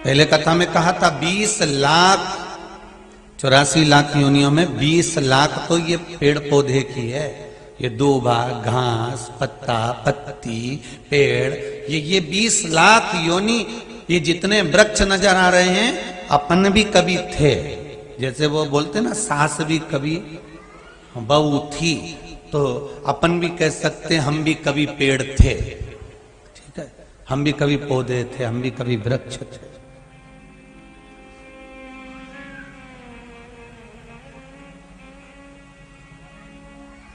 पहले कथा में कहा था 84,84,00,000 योनियों में 20 लाख तो ये पेड़ पौधे की है। ये दूबा, घास, पत्ता, पत्ती, पेड़, ये 20 लाख योनि, ये जितने वृक्ष नजर आ रहे हैं अपन भी कभी थे। जैसे वो बोलते ना सास भी कभी बहू थी, तो अपन भी कह सकते हम भी कभी पेड़ थे, ठीक है, हम भी कभी पौधे थे, हम भी कभी वृक्ष थे।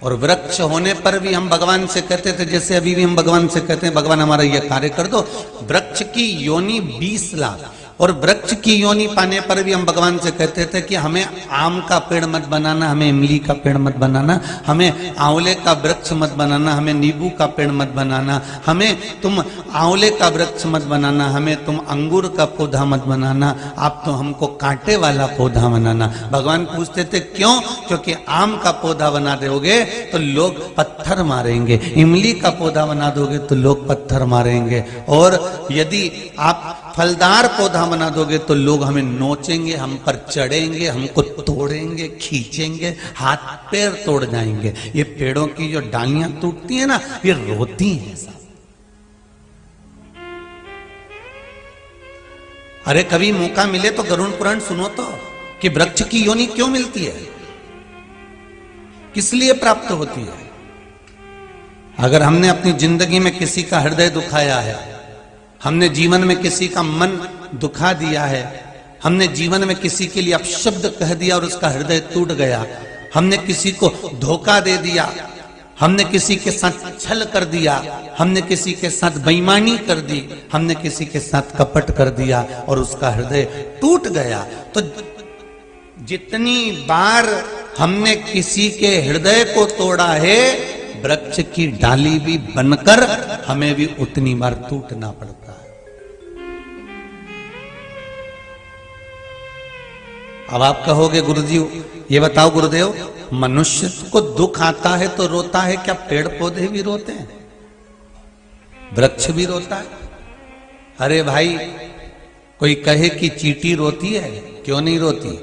और वृक्ष होने पर भी हम भगवान से कहते थे, जैसे अभी भी हम भगवान से कहते हैं भगवान हमारा ये कार्य कर दो। वृक्ष की योनि 20 लाख, और वृक्ष की योनि पाने पर भी हम भगवान से कहते थे कि हमें आम का पेड़ मत बनाना, हमें इमली का पेड़ मत बनाना, हमें आंवले का वृक्ष मत बनाना, हमें नींबू का पेड़ मत बनाना, हमें तुम आंवले का वृक्ष मत बनाना, हमें तुम अंगूर का पौधा मत बनाना, आप तो हमको कांटे वाला पौधा बनाना। भगवान पूछते थे क्यों? क्योंकि आम का पौधा बना दोगे तो लोग पत्थर मारेंगे, इमली का पौधा बना दोगे तो लोग पत्थर मारेंगे, और यदि आप फलदार पौधा बना दोगे तो लोग हमें नोचेंगे, हम पर चढ़ेंगे, हमको तोड़ेंगे, खींचेंगे, हाथ पैर तोड़ जाएंगे। ये पेड़ों की जो डालियां टूटती है ना, ये रोती हैं सब। अरे कभी मौका मिले तो गरुड़ पुराण सुनो तो, कि वृक्ष की योनि क्यों मिलती है, किस लिए प्राप्त होती है। अगर हमने अपनी जिंदगी में किसी का हृदय दुखाया है, हमने जीवन में किसी का मन दुखा दिया है, हमने जीवन में किसी के लिए अपशब्द कह दिया और उसका हृदय टूट गया, हमने किसी को धोखा दे दिया, हमने किसी के साथ छल कर दिया, हमने किसी के साथ बेईमानी कर दी, हमने किसी के साथ कपट कर दिया और उसका हृदय टूट गया, तो जितनी बार हमने किसी के हृदय को तोड़ा है, वृक्ष की डाली भी बनकर हमें भी उतनी बार टूटना पड़ता है। अब आप कहोगे गुरुजी ये बताओ गुरुदेव, मनुष्य को दुख आता है तो रोता है, क्या पेड़ पौधे भी रोते हैं, वृक्ष भी रोता है? अरे भाई, कोई कहे कि चींटी रोती है, क्यों नहीं रोती?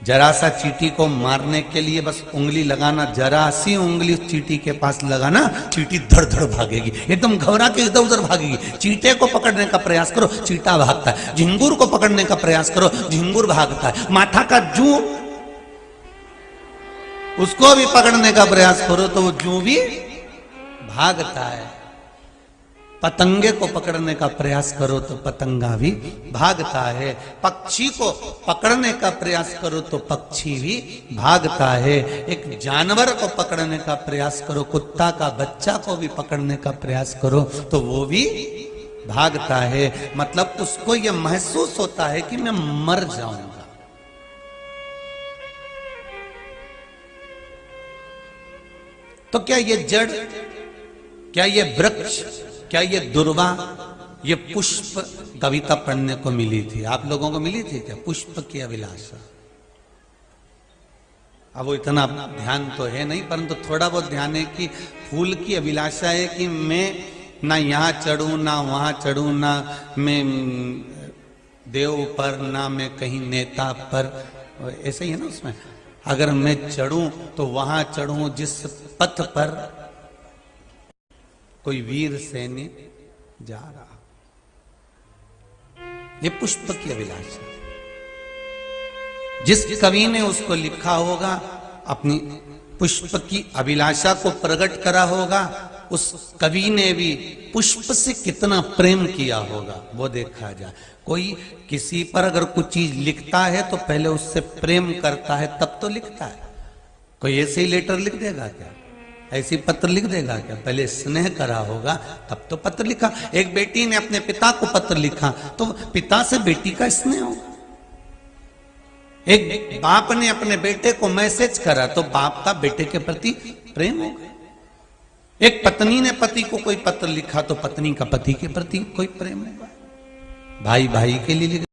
जरा सा चींटी को मारने के लिए बस उंगली लगाना, जरा सी उंगली चींटी के पास लगाना, चींटी धड़ धड़ भागेगी, एकदम घबरा के इधर उधर भागेगी। चींटे को पकड़ने का प्रयास करो, चींटा भागता है। झिंगुर को पकड़ने का प्रयास करो, झिंगुर भागता है। माठा का जू, उसको भी पकड़ने का प्रयास करो तो वो जू भी भागता है। पतंगे को पकड़ने का प्रयास करो तो पतंगा भी भागता है। पक्षी को पकड़ने का प्रयास करो तो पक्षी भी भागता है। एक जानवर को पकड़ने का प्रयास करो, कुत्ता का बच्चा को भी पकड़ने का प्रयास करो तो वो भी भागता है। मतलब उसको ये महसूस होता है कि मैं मर जाऊंगा। तो क्या ये जड़, क्या ये वृक्ष, क्या ये दुर्वा, ये पुष्प कविता पढ़ने को मिली थी? आप लोगों को मिली थी क्या? पुष्प की अभिलाषा। अब वो इतना ध्यान तो है नहीं, परंतु थोड़ा बहुत ध्यान है कि फूल की अभिलाषा है कि मैं ना यहाँ चढ़ूं ना वहां चढ़ूं, ना मैं देव पर ना मैं कहीं नेता पर, ऐसे ही है ना उसमें। अगर मैं चढ़ूं तो वहां चढ़ूं जिस पथ पर कोई वीर सैनिक जा रहा। ये पुष्प की अभिलाषा, जिस कवि ने उसको लिखा होगा, अपनी पुष्प की अभिलाषा को प्रकट करा होगा, उस कवि ने भी पुष्प से कितना प्रेम किया होगा वो देखा जाए। कोई किसी पर अगर कुछ चीज लिखता है तो पहले उससे प्रेम करता है तब तो लिखता है। कोई ऐसे ही लेटर लिख देगा क्या? ऐसी पत्र लिख देगा क्या? पहले स्नेह करा होगा तब तो पत्र लिखा। एक बेटी ने अपने पिता को पत्र लिखा तो पिता से बेटी का स्नेह होगा। एक बाप ने अपने बेटे को मैसेज करा तो बाप का बेटे के प्रति प्रेम होगा। एक पत्नी ने पति को कोई पत्र लिखा तो पत्नी का पति के प्रति कोई प्रेम होगा। भाई भाई के लिए